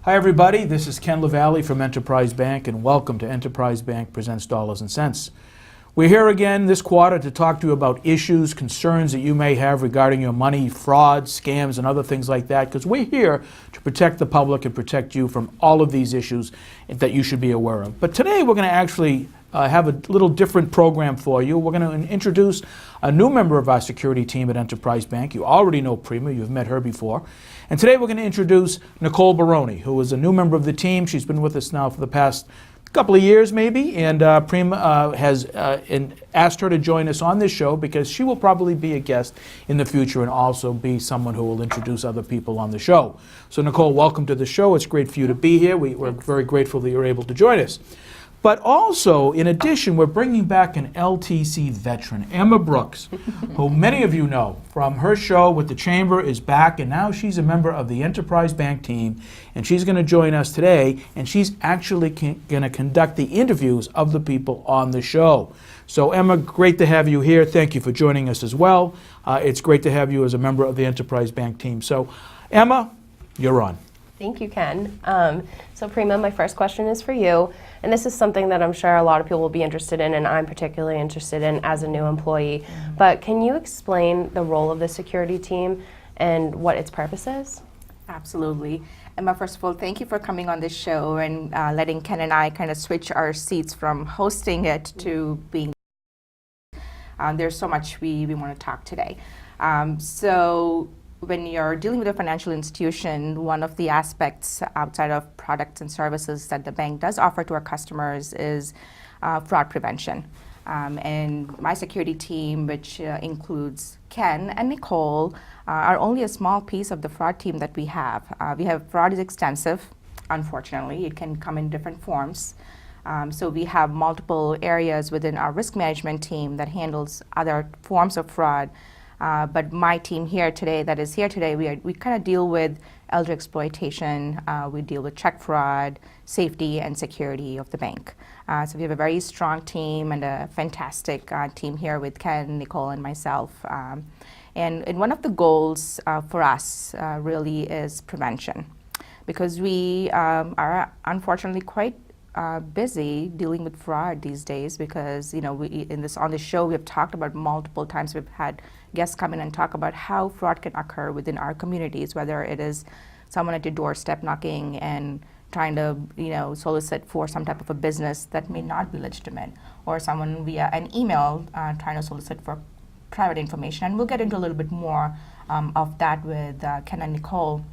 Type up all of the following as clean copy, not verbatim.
Hi everybody, this is Ken LaValle from Enterprise Bank, and welcome to Enterprise Bank Presents Dollars and Cents. We're here again this quarter to talk to you about issues, concerns that you may have regarding your money, fraud, scams, and other things like that, because we're here to protect the public and protect you from all of these issues that you should be aware of. But today we're going to actually have a little different program for you. We're going to introduce a new member of our security team at Enterprise Bank. You already know Prima, you've met her before. And today we're going to introduce Nicole Baroni, who is a new member of the team. She's been with us now for the past couple of years maybe, and Prima has asked her to join us on this show because she will probably be a guest in the future and also be someone who will introduce other people on the show. So Nicole, welcome to the show. It's great for you to be here. We're very grateful that you're able to join us. But also, in addition, we're bringing back an LTC veteran, Emma Brooks, who many of you know from her show with the Chamber, is back, and now she's a member of the Enterprise Bank team, and she's going to join us today, and she's actually going to conduct the interviews of the people on the show. So Emma, great to have you here. Thank you for joining us as well. It's great to have you as a member of the Enterprise Bank team. So Emma, you're on. Thank you, Ken. So Prima, my first question is for you, and this is something that I'm sure a lot of people will be interested in, and I'm particularly interested in as a new employee. But can you explain the role of the security team and what its purpose is? Absolutely. Emma, first of all, thank you for coming on this show and letting Ken and I kind of switch our seats from hosting it to being. There's so much we want to talk today. So when you're dealing with a financial institution, one of the aspects outside of products and services that the bank does offer to our customers is fraud prevention. And my security team, which includes Ken and Nicole, are only a small piece of the fraud team that we have. Fraud is extensive, unfortunately. It can come in different forms. So we have multiple areas within our risk management team that handles other forms of fraud. But my team here today, we kind of deal with elder exploitation, we deal with check fraud, safety, and security of the bank. So we have a very strong team and a fantastic team here with Ken, Nicole, and myself. And one of the goals for us really is prevention, because we are unfortunately quite busy dealing with fraud these days, because on this show we have talked about multiple times. We've had guests come in and talk about how fraud can occur within our communities, whether it is someone at your doorstep knocking and trying to solicit for some type of a business that may not be legitimate, or someone via an email trying to solicit for private information. And we'll get into a little bit more of that with Ken and Nicole.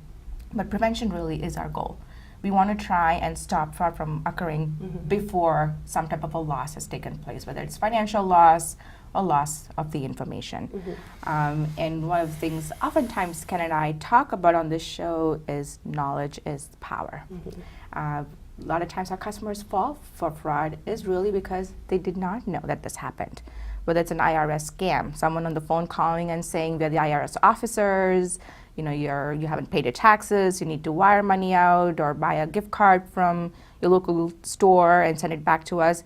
But prevention really is our goal. We want to try and stop fraud from occurring before some type of a loss has taken place, whether it's financial loss or loss of the information. And one of the things oftentimes Ken and I talk about on this show is knowledge is power. A lot of times our customers fall for fraud is really because they did not know that this happened. Whether it's an Irs scam, someone on the phone calling and saying they're the Irs officers, you haven't paid your taxes, you need to wire money out or buy a gift card from your local store and send it back to us.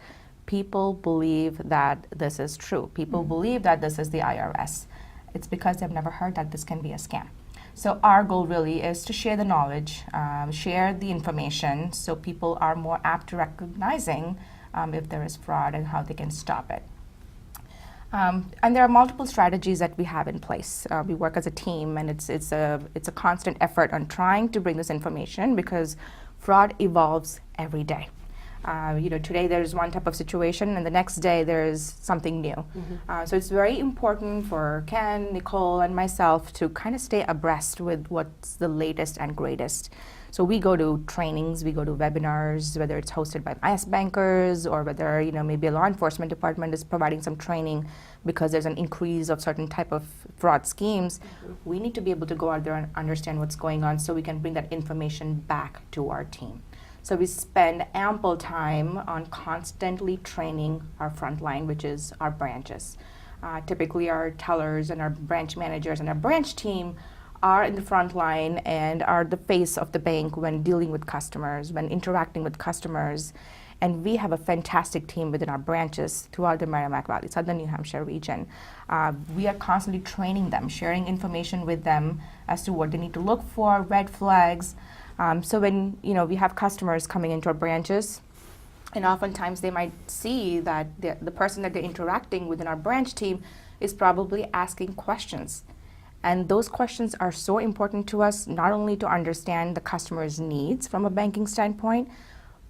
People believe that this is true. People believe that this is the IRS. It's because they've never heard that this can be a scam. So our goal really is to share the knowledge, share the information, so people are more apt to recognizing if there is fraud and how they can stop it. And there are multiple strategies that we have in place. We work as a team, and it's a constant effort on trying to bring this information, because fraud evolves every day. Today there's one type of situation, and the next day there's something new. So it's very important for Ken, Nicole, and myself to kind of stay abreast with what's the latest and greatest. So we go to trainings, we go to webinars, whether it's hosted by IS bankers or whether maybe a law enforcement department is providing some training because there's an increase of certain type of fraud schemes. We need to be able to go out there and understand what's going on so we can bring that information back to our team. So we spend ample time on constantly training our front line, which is our branches. Typically our tellers and our branch managers and our branch team are in the front line and are the face of the bank when dealing with customers, when interacting with customers. And we have a fantastic team within our branches throughout the Merrimack Valley, Southern New Hampshire region. We are constantly training them, sharing information with them as to what they need to look for, red flags, So when we have customers coming into our branches, and oftentimes they might see that the person that they're interacting with in our branch team is probably asking questions. And those questions are so important to us, not only to understand the customer's needs from a banking standpoint,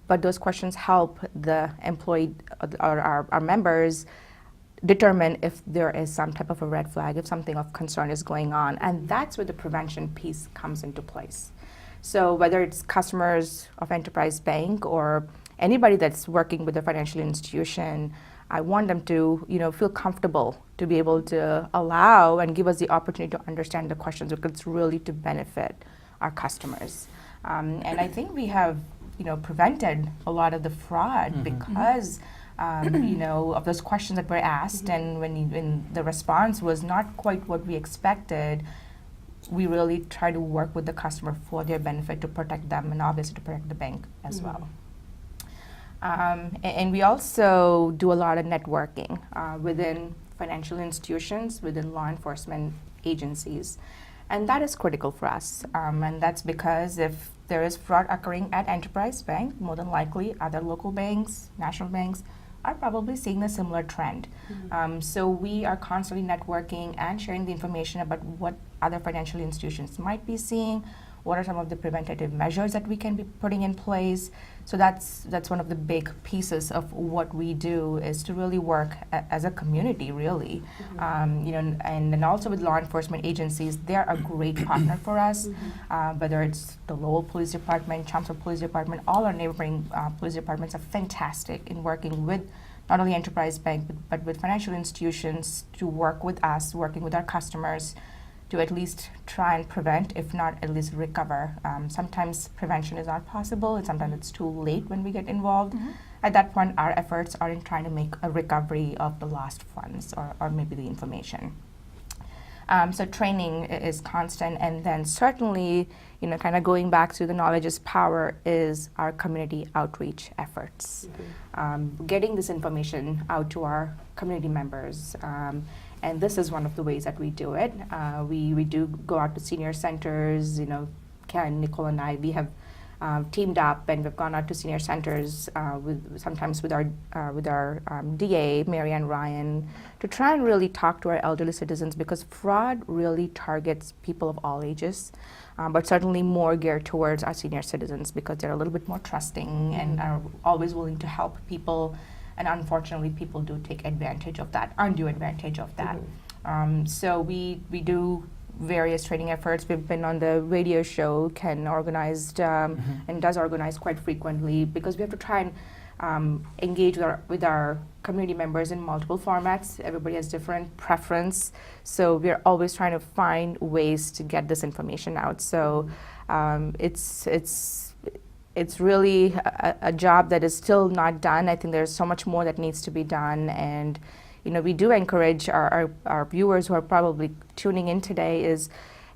but those questions help the employee or our members determine if there is some type of a red flag, if something of concern is going on. And that's where the prevention piece comes into place. So whether it's customers of Enterprise Bank or anybody that's working with a financial institution, I want them to feel comfortable to be able to allow and give us the opportunity to understand the questions, because it's really to benefit our customers. And I think we have prevented a lot of the fraud because of those questions that were asked, and when the response was not quite what we expected, we really try to work with the customer for their benefit, to protect them and obviously to protect the bank as well. And we also do a lot of networking within financial institutions, within law enforcement agencies. And that is critical for us. And that's because if there is fraud occurring at Enterprise Bank, more than likely other local banks, national banks, are probably seeing a similar trend. So we are constantly networking and sharing the information about what other financial institutions might be seeing, what are some of the preventative measures that we can be putting in place. So that's one of the big pieces of what we do, is to really work as a community, really. And then also with law enforcement agencies, they're a great partner for us, whether it's the Lowell Police Department, Chelmsford Police Department, all our neighboring police departments are fantastic in working with not only Enterprise Bank, but with financial institutions to work with us, working with our customers, to at least try and prevent, if not at least recover. Sometimes prevention is not possible, and sometimes it's too late when we get involved. At that point, our efforts are in trying to make a recovery of the lost funds or maybe the information. So training is constant, and then certainly, kind of going back to the knowledge is power, is our community outreach efforts. Getting this information out to our community members. And this is one of the ways that we do it. We do go out to senior centers. Ken, Nicole, and I, we have teamed up, and we've gone out to senior centers sometimes with our DA, Mary Ann Ryan, to try and really talk to our elderly citizens, because fraud really targets people of all ages, but certainly more geared towards our senior citizens, because they're a little bit more trusting and are always willing to help people. And unfortunately, people do take advantage of that, undue advantage of that. So we do various training efforts. We've been on the radio show, Ken organized and does organize quite frequently, because we have to try and engage with our community members in multiple formats. Everybody has different preference, so we're always trying to find ways to get this information out. So it's really a job that is still not done. I think there's so much more that needs to be done, and we do encourage our viewers who are probably tuning in today, is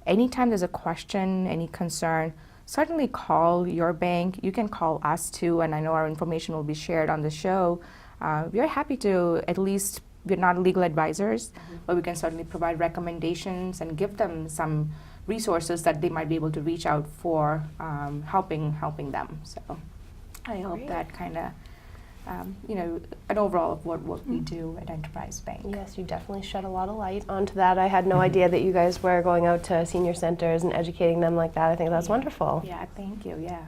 anytime there's a question, any concern, certainly call your bank. You can call us too, and I know our information will be shared on the show. We're happy to, at least, we're not legal advisors, but we can certainly provide recommendations and give them some resources that they might be able to reach out for helping them. So I hope that kind of, an overall of what we do at Enterprise Bank. Yes, you definitely shed a lot of light onto that. I had no idea that you guys were going out to senior centers and educating them like that. I think that's wonderful. Yeah, thank you, yeah.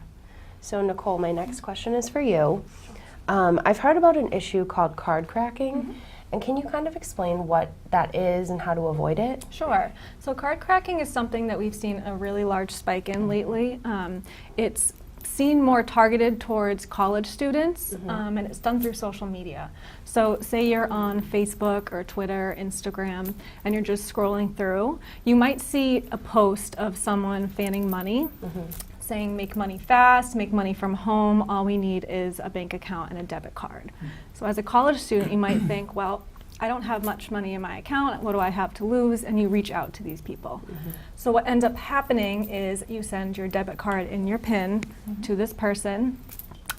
So Nicole, my next question is for you. I've heard about an issue called card cracking. And can you kind of explain what that is and how to avoid it? Sure. So card cracking is something that we've seen a really large spike in lately. It's seen more targeted towards college students, and it's done through social media. So say you're on Facebook or Twitter, Instagram, and you're just scrolling through. You might see a post of someone fanning money, saying make money fast, make money from home, all we need is a bank account and a debit card. So as a college student, you might think, well, I don't have much money in my account, what do I have to lose? And you reach out to these people. So what ends up happening is you send your debit card and your PIN to this person,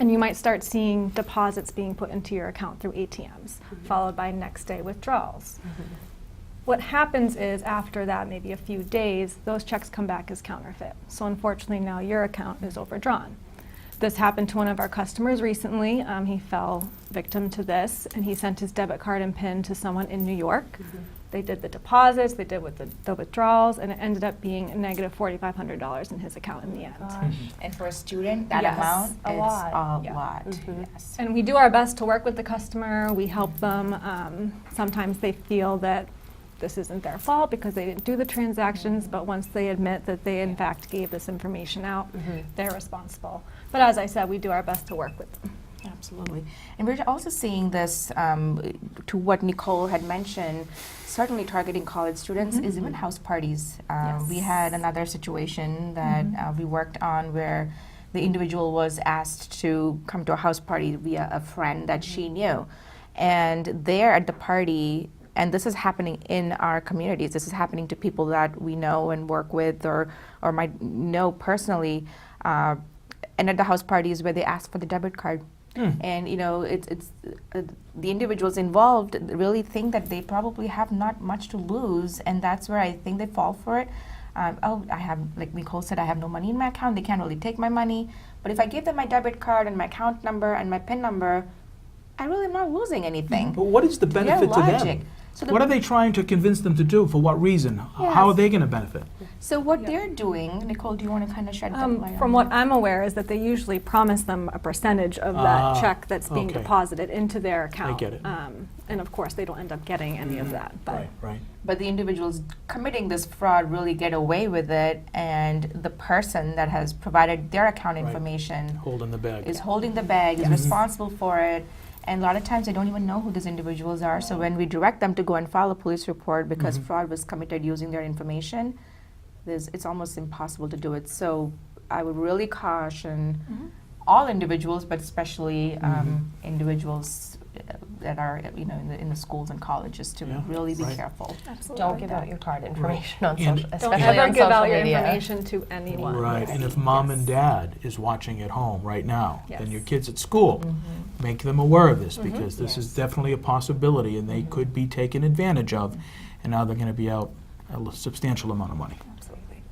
and you might start seeing deposits being put into your account through ATMs, followed by next day withdrawals. What happens is after that, maybe a few days, those checks come back as counterfeit. So unfortunately now your account is overdrawn. This happened to one of our customers recently. He fell victim to this, and he sent his debit card and PIN to someone in New York. They did the deposits, they did with the withdrawals, and it ended up being a negative $4,500 in his account in the end. And for a student, that Yes. amount A is lot. a Yeah. lot. Yes. And we do our best to work with the customer. We help them. Sometimes they feel that this isn't their fault because they didn't do the transactions, but once they admit that they in fact gave this information out, they're responsible. But as I said, we do our best to work with them. Absolutely. And we're also seeing this, to what Nicole had mentioned, certainly targeting college students is even house parties. We had another situation that we worked on where the individual was asked to come to a house party via a friend that she knew. And there at the party, and this is happening in our communities, this is happening to people that we know and work with or might know personally, and at the house parties where they ask for the debit card. And you know, it's the individuals involved really think that they probably have not much to lose, and that's where I think they fall for it. Oh, I have, like Nicole said, I have no money in my account. They can't really take my money. But if I give them my debit card and my account number and my PIN number, I really am not losing anything. But what is the benefit to logic. them? So What are they trying to convince them to do? For what reason? How are Yes. they going to benefit? So what they're doing, Nicole, do you want to kind of shed some light From on what that? I'm aware is that they usually promise them a percentage of that check that's being okay. deposited into their account. get it. And of course, they don't end up getting any of that. But Right. But the individuals committing this fraud really get away with it, and the person that has provided their account Right. information Holding the bag. is holding the bag, is responsible for it, and a lot of times they don't even know who these individuals are. So when we direct them to go and file a police report because fraud was committed using their information, it's almost impossible to do it. So I would really caution all individuals, but especially individuals that are in the schools and colleges to Yeah, really be right. careful. absolutely. Don't give out your card information on And- social, Don't especially ever on give social out your media. information to anyone. Right, and if mom and dad is watching at home right now, then Yes. your kids at school, make them aware of this, because this is definitely a possibility, and they could be taken advantage of, and now they're going to be out a substantial amount of money. Absolutely.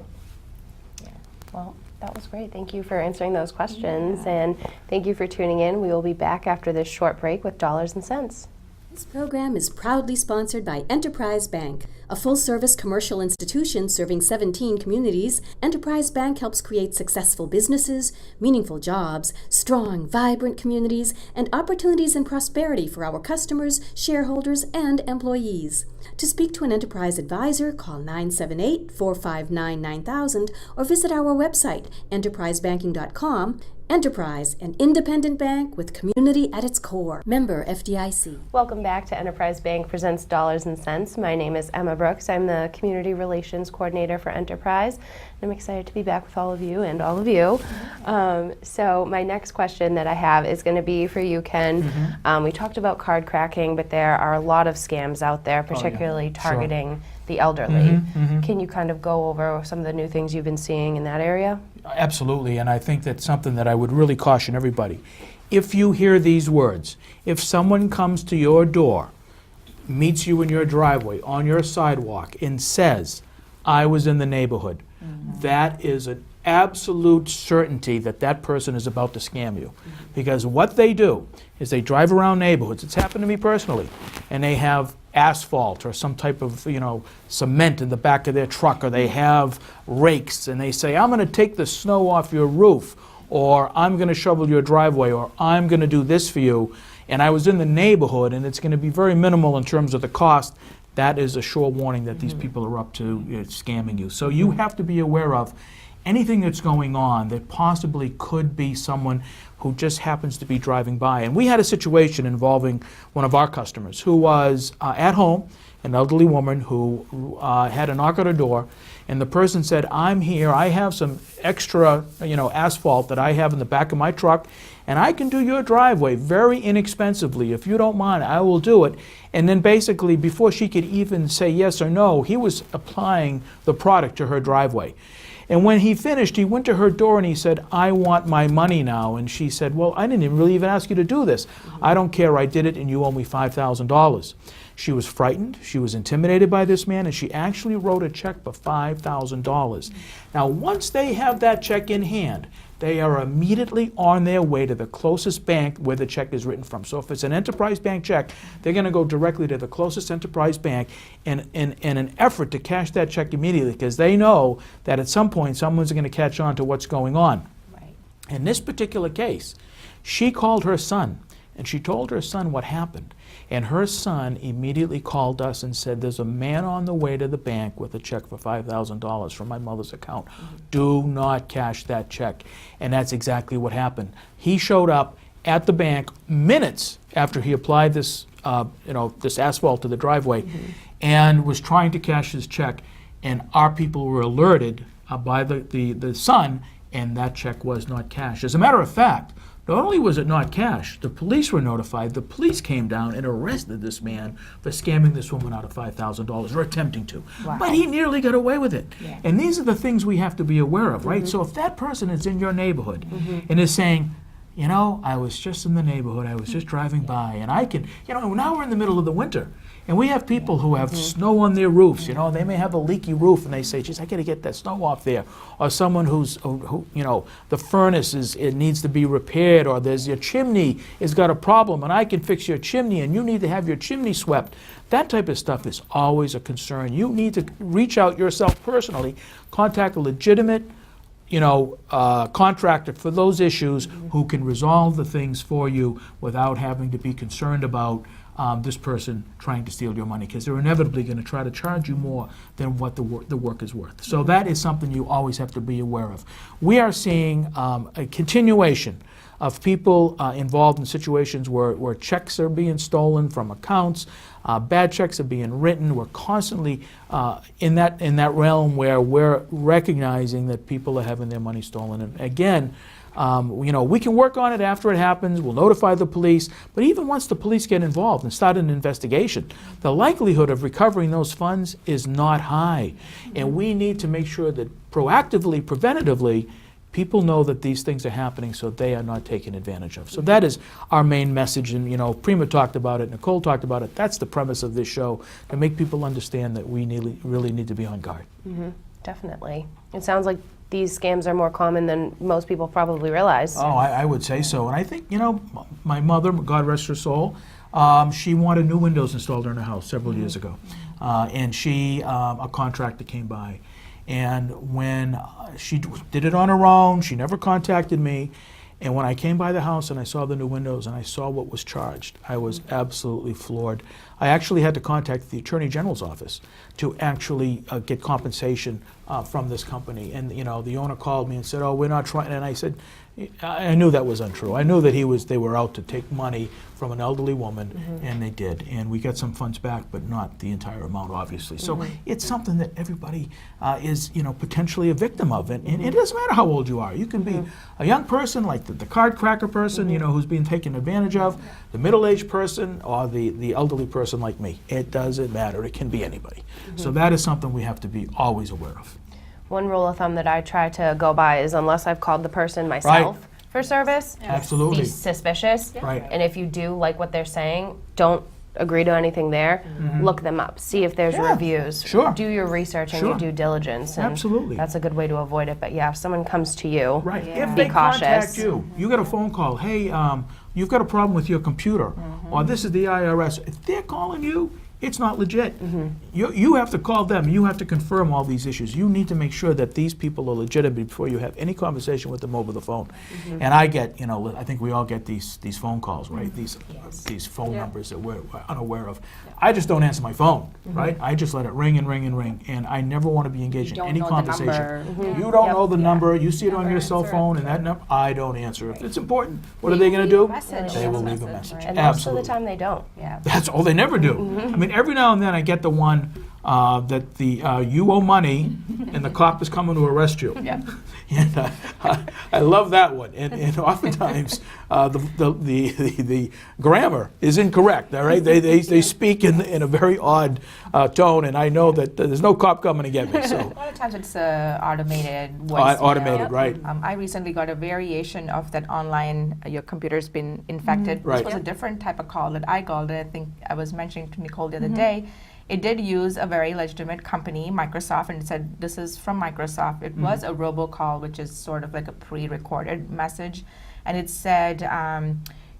Well, that was great. Thank you for answering those questions, and thank you for tuning in. We will be back after this short break with Dollars and Cents. This program is proudly sponsored by Enterprise Bank, a full-service commercial institution serving 17 communities. Enterprise Bank helps create successful businesses, meaningful jobs, strong, vibrant communities, and opportunities and prosperity for our customers, shareholders, and employees. To speak to an Enterprise advisor, call 978-459-9000 or visit our website, enterprisebanking.com. Enterprise, an independent bank with community at its core. Member FDIC. Welcome back to Enterprise Bank Presents Dollars and Cents. My name is Emma Brooks. I'm the Community Relations Coordinator for Enterprise. I'm excited to be back with all of you and all of you. So my next question that I have is going to be for you, Ken. We talked about card cracking, but there are a lot of scams out there, particularly targeting the elderly. Can you kind of go over some of the new things you've been seeing in that area? Absolutely, and I think that's something that I would really caution everybody. If you hear these words, if someone comes to your door, meets you in your driveway, on your sidewalk, and says, I was in the neighborhood, that is an absolute certainty that that person is about to scam you. Because what they do is they drive around neighborhoods, it's happened to me personally, and they have asphalt or some type of, cement in the back of their truck, or they have rakes, and they say, I'm going to take the snow off your roof, or I'm going to shovel your driveway, or I'm going to do this for you, and I was in the neighborhood, and it's going to be very minimal in terms of the cost. That is a sure warning that these people are up to scamming you. So you have to be aware of anything that's going on that possibly could be someone who just happens to be driving by. And we had a situation involving one of our customers who was at home, an elderly woman who had a knock on her door, and the person said, I'm here, I have some extra asphalt that I have in the back of my truck, and I can do your driveway very inexpensively. If you don't mind, I will do it. And then basically, before she could even say yes or no, he was applying the product to her driveway. And when he finished, he went to her door and he said, "I want my money now." And she said, "Well, I didn't really even ask you to do this. I don't care, I did it and you owe me $5,000. She was frightened, she was intimidated by this man, and she actually wrote a check for $5,000. Now, once they have that check in hand, they are immediately on their way to the closest bank where the check is written from. So if it's an Enterprise Bank check, they're going to go directly to the closest Enterprise Bank in an effort to cash that check immediately, because they know that at some point someone's going to catch on to what's going on. Right. In this particular case, she called her son, and she told her son what happened. And her son immediately called us and said, "There's a man on the way to the bank with a check for $5,000 from my mother's account. Do not cash that check." And that's exactly what happened. He showed up at the bank minutes after he applied this, this asphalt to the driveway, and was trying to cash his check. And our people were alerted by the son, and that check was not cashed. As a matter of fact, not only was it not cashed, the police were notified. The police came down and arrested this man for scamming this woman out of $5,000, or attempting to. Wow. But he nearly got away with it. Yeah. And these are the things we have to be aware of, right? So if that person is in your neighborhood and is saying, "You know, I was just in the neighborhood, I was just driving by, and I can," now we're in the middle of the winter. And we have people who have snow on their roofs. They may have a leaky roof, and they say, "Geez, I got to get that snow off there." Or someone who the furnace it needs to be repaired, or there's your chimney has got a problem, and I can fix your chimney, and you need to have your chimney swept. That type of stuff is always a concern. You need to reach out yourself personally, contact a legitimate contractor for those issues who can resolve the things for you without having to be concerned about this person trying to steal your money, because they're inevitably going to try to charge you more than what the work is worth. So that is something you always have to be aware of. We are seeing a continuation of people involved in situations where checks are being stolen from accounts, bad checks are being written. We're constantly in that realm where we're recognizing that people are having their money stolen. And again, we can work on it after it happens. We'll notify the police. But even once the police get involved and start an investigation, the likelihood of recovering those funds is not high. And we need to make sure that proactively, preventatively, people know that these things are happening so they are not taken advantage of. So that is our main message. And, Prima talked about it, Nicole talked about it. That's the premise of this show, to make people understand that we really need to be on guard. Definitely. It sounds like these scams are more common than most people probably realize. Oh, I would say so. And I think, my mother, God rest her soul, she wanted new windows installed in her house several years ago. And a contractor came by. And when she did it on her own, she never contacted me. And when I came by the house and I saw the new windows and I saw what was charged, I was absolutely floored. I actually had to contact the Attorney General's office to actually get compensation from this company. And the owner called me and said, "Oh, we're not trying." And I said, I knew that was untrue. I knew that they were out to take money from an elderly woman, and they did. And we got some funds back, but not the entire amount, obviously. So it's something that everybody is, potentially a victim of. And it doesn't matter how old you are. You can be a young person, like the card cracker person, who's being taken advantage of, the middle-aged person, or the elderly person like me. It doesn't matter. It can be anybody. So that is something we have to be always aware of. One rule of thumb that I try to go by is, unless I've called the person myself for service, Absolutely. be suspicious. Right. And if you do like what they're saying, don't agree to anything there. Look them up. See if there's reviews. Sure. Do your research and your due diligence. And Absolutely. that's a good way to avoid it. But yeah, if someone comes to you, Right. Yeah. If Be they contact cautious. you get a phone call, "Hey, you've got a problem with your computer," or "This is the IRS." If they're calling you, it's not legit. You have to call them. You have to confirm all these issues. You need to make sure that these people are legitimate before you have any conversation with them over the phone. And I get, I think we all get these phone calls, right? These phone numbers that we're unaware of. I just don't answer my phone, right? I just let it ring and ring and ring, and I never want to be engaged in don't any know the conversation. number. You don't know the Yeah. number. You see it on Never your cell answer it. phone, and that number, I don't answer. If it's important, what are they going to do? Message. They will leave a message. and most of Absolutely. the time they don't. Yeah. That's all they never do. I mean, every now and then I get the one that you owe money, and the cop is coming to arrest you. Yeah. And I love that one. And oftentimes the grammar is incorrect. All right, they speak in a very odd tone, and I know that there's no cop coming to get me. So A lot of times it's automated voicemail. automated, right? I recently got a variation of that online, your computer's been infected. Right. This was a different type of call that I called. I think I was mentioning to Nicole the other day. It did use a very legitimate company, Microsoft, and it said, this is from Microsoft. It was a robocall, which is sort of like a pre-recorded message. And it said,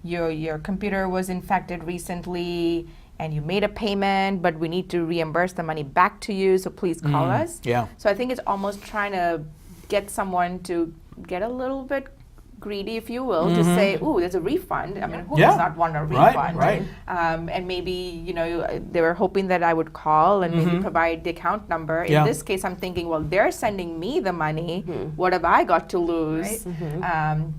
your computer was infected recently, and you made a payment, but we need to reimburse the money back to you, so please call us. Yeah. So I think it's almost trying to get someone to get a little bit greedy, if you will, to say, ooh, there's a refund. I mean, who Yeah. does not want a Right, refund? right. And maybe, you know, they were hoping that I would call and maybe provide the account number. Yeah. In this case, I'm thinking, well, they're sending me the money. What have I got to lose?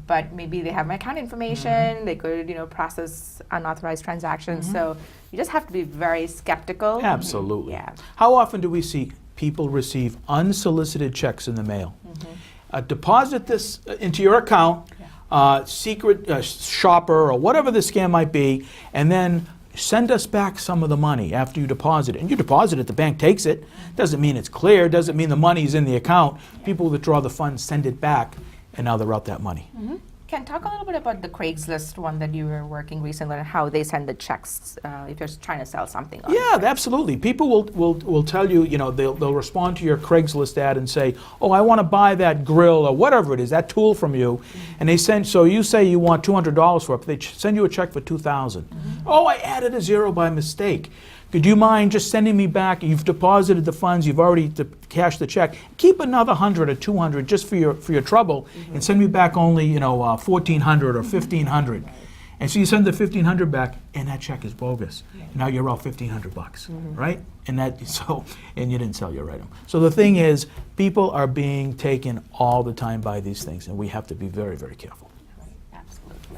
But maybe they have my account information. They could, you know, process unauthorized transactions. So you just have to be very skeptical. Absolutely. Yeah. How often do we see people receive unsolicited checks in the mail? Deposit this into your account, secret shopper or whatever the scam might be, and then send us back some of the money after you deposit it. And you deposit it, the bank takes it. Doesn't mean it's clear, doesn't mean the money's in the account. People withdraw the funds, send it back, and now they're out that money. Can talk a little bit about the Craigslist one that you were working recently and how they send the checks if you're trying to sell something. On Yeah, absolutely. People will tell you, you know, they'll respond to your Craigslist ad and say, oh, I want to buy that grill or whatever it is, that tool from you. And they send, so you say you want $200 for it, but they send you a check for $2,000. Oh, I added a zero by mistake. Could you mind just sending me back? You've deposited the funds, you've already cashed the check. Keep another 100 or 200 just for your trouble, and send me back only, you know, 1,400 or 1,500. And so you send the 1,500 back, and that check is bogus. Now you're out $1,500, right? And and you didn't sell your item. So the thing is, people are being taken all the time by these things, and we have to be very, very careful.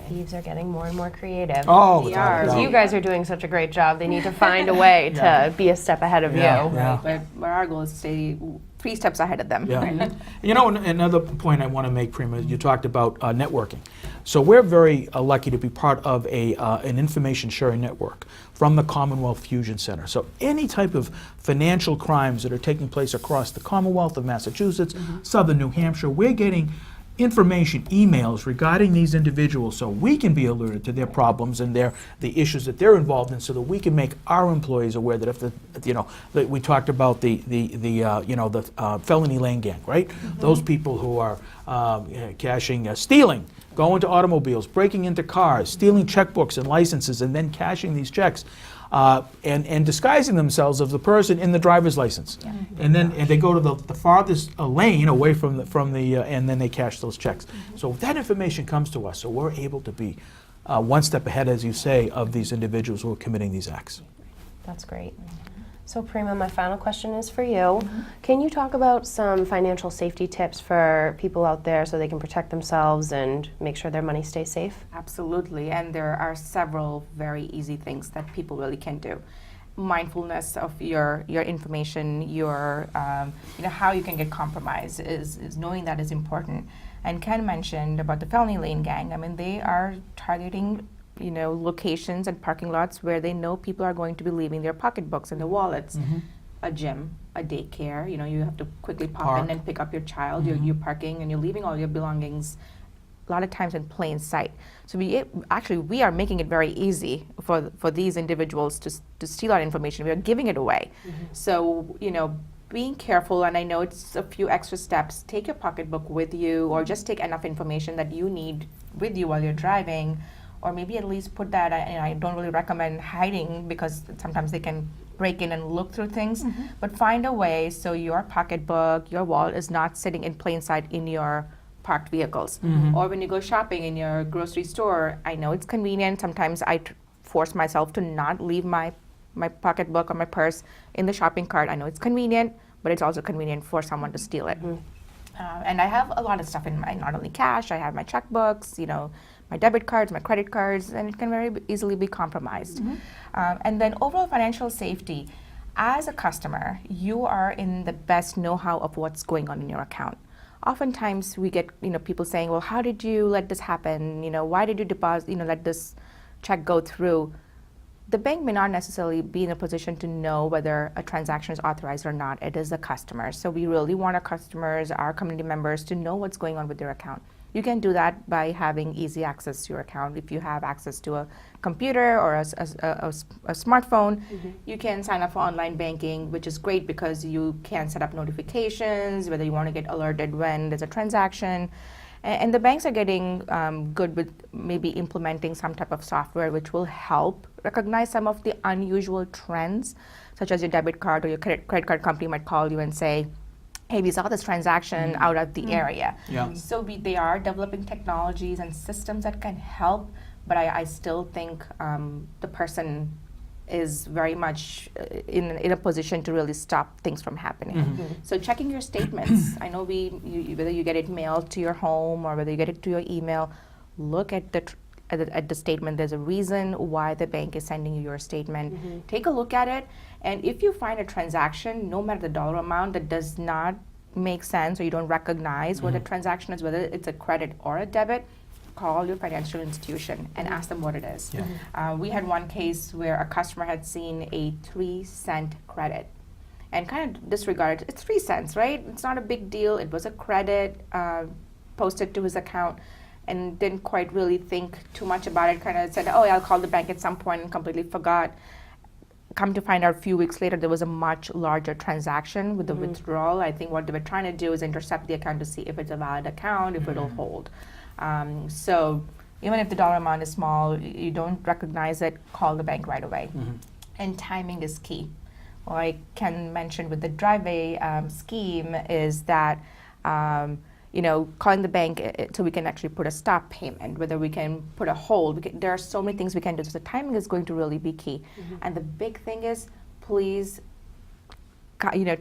Thieves are getting more and more creative. Oh, We without a are. doubt. You guys are doing such a great job. They need to find a way to be a step ahead of Yeah, you. yeah. But our goal is to stay 3 steps ahead of them. Yeah. You know, another point I want to make, Prima, you talked about networking. So we're very lucky to be part of an information sharing network from the Commonwealth Fusion Center. So any type of financial crimes that are taking place across the Commonwealth of Massachusetts, Southern New Hampshire, we're getting information, emails regarding these individuals, so we can be alerted to their problems and the issues that they're involved in, so that we can make our employees aware that if we talked about the felony lane gang, right? Those people who are stealing, going to automobiles, breaking into cars, stealing checkbooks and licenses, and then cashing these checks. And disguising themselves as the person in the driver's license, and they go to the farthest lane away from the and then they cash those checks. So that information comes to us, so we're able to be one step ahead, as you say, of these individuals who are committing these acts. That's great. So Prima, my final question is for you. Can you talk about some financial safety tips for people out there so they can protect themselves and make sure their money stays safe? Absolutely, and there are several very easy things that people really can do. Mindfulness of your information, your how you can get compromised is knowing that is important. And Ken mentioned about the felony lane gang. I mean, they are targeting locations and parking lots where they know people are going to be leaving their pocketbooks and their wallets. A gym, a daycare, you have to quickly pop in and pick up your child. You're parking and you're leaving all your belongings a lot of times in plain sight. So we are making it very easy for these individuals to steal our information. We are giving it away. So, being careful, and I know it's a few extra steps. Take your pocketbook with you, or just take enough information that you need with you while you're driving, or maybe at least put that, and I don't really recommend hiding because sometimes they can break in and look through things, but find a way so your pocketbook, your wallet is not sitting in plain sight in your parked vehicles. Or when you go shopping in your grocery store, I know it's convenient. Sometimes I force myself to not leave my pocketbook or my purse in the shopping cart. I know it's convenient, but it's also convenient for someone to steal it. And I have a lot of stuff in not only cash, I have my checkbooks, my debit cards, my credit cards, and it can very easily be compromised. And then overall financial safety, As a customer, you are in the best know-how of what's going on in your account. Oftentimes we get, people saying, well, how did you let this happen? Why did you deposit, let this check go through? The bank may not necessarily be in a position to know whether a transaction is authorized or not. It is the customer. So we really want our customers, our community members, to know what's going on with their account. You can do that by having easy access to your account. If you have access to a computer or a smartphone, you can sign up for online banking, which is great because you can set up notifications, whether you want to get alerted when there's a transaction. And the banks are getting good with maybe implementing some type of software which will help recognize some of the unusual trends, such as your debit card or your credit card company might call you and say, hey, we saw this transaction out of the area. Yeah. So they are developing technologies and systems that can help, but I still think the person is very much in a position to really stop things from happening. So checking your statements. I know whether you get it mailed to your home or whether you get it to your email, look at the statement. There's a reason why the bank is sending you your statement. Take a look at it, and if you find a transaction, no matter the dollar amount, that does not make sense or you don't recognize what the transaction is, whether it's a credit or a debit, call your financial institution and ask them what it is. We had one case where a customer had seen a 3-cent credit and kind of disregarded. It's 3 cents, right? It's not a big deal. It was a credit posted to his account, and didn't quite really think too much about it. Kind of said, oh, I'll call the bank at some point, and completely forgot. Come to find out a few weeks later, there was a much larger transaction with the withdrawal. I think what they were trying to do is intercept the account to see if it's a valid account, if it'll hold. So even if the dollar amount is small, you don't recognize it, call the bank right away. And timing is key. Like Ken mentioned with the driveway scheme is that calling the bank so we can actually put a stop payment, whether we can put a hold. There are so many things we can do. So the timing is going to really be key. And the big thing is, please,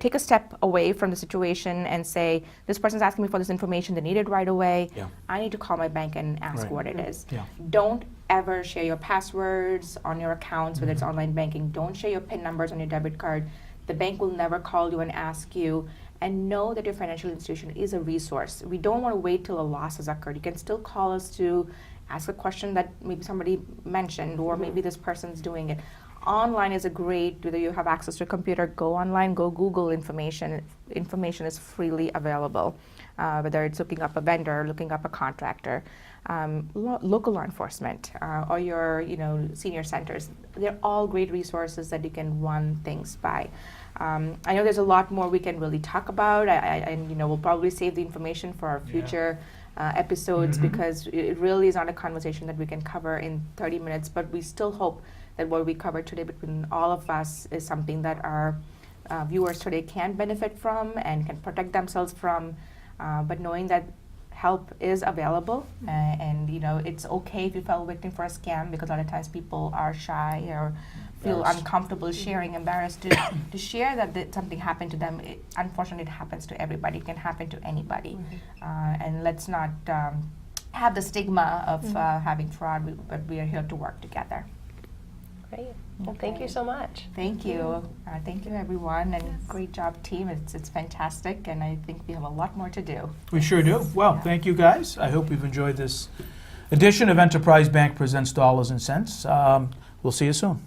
take a step away from the situation and say, this person's asking me for this information, they need it right away. I need to call my bank and ask what it is. Don't ever share your passwords on your accounts, whether it's online banking. Don't share your PIN numbers on your debit card. The bank will never call you and ask you. And know that your financial institution is a resource. We don't want to wait till a loss has occurred. You can still call us to ask a question that maybe somebody mentioned, or maybe this person's doing it. Online is a great, whether you have access to a computer, go online, go Google information. Information is freely available, whether it's looking up a vendor, looking up a contractor, local law enforcement, or your senior centers. They're all great resources that you can run things by. I know there's a lot more we can really talk about, and we'll probably save the information for our future episodes, because it really is not a conversation that we can cover in 30 minutes, but we still hope that what we covered today between all of us is something that our viewers today can benefit from and can protect themselves from, but knowing that help is available, and it's okay if you fell victim for a scam, because a lot of times people are shy or feel uncomfortable sharing, embarrassed to share that something happened to them. Unfortunately, it happens to everybody. It can happen to anybody. And let's not have the stigma of having fraud, but we are here to work together. Great. Well, thank you so much. Thank you. Thank you, everyone, and great job, team. It's fantastic, and I think we have a lot more to do. We sure do. Well, thank you, guys. I hope you've enjoyed this edition of Enterprise Bank Presents Dollars and Cents. We'll see you soon.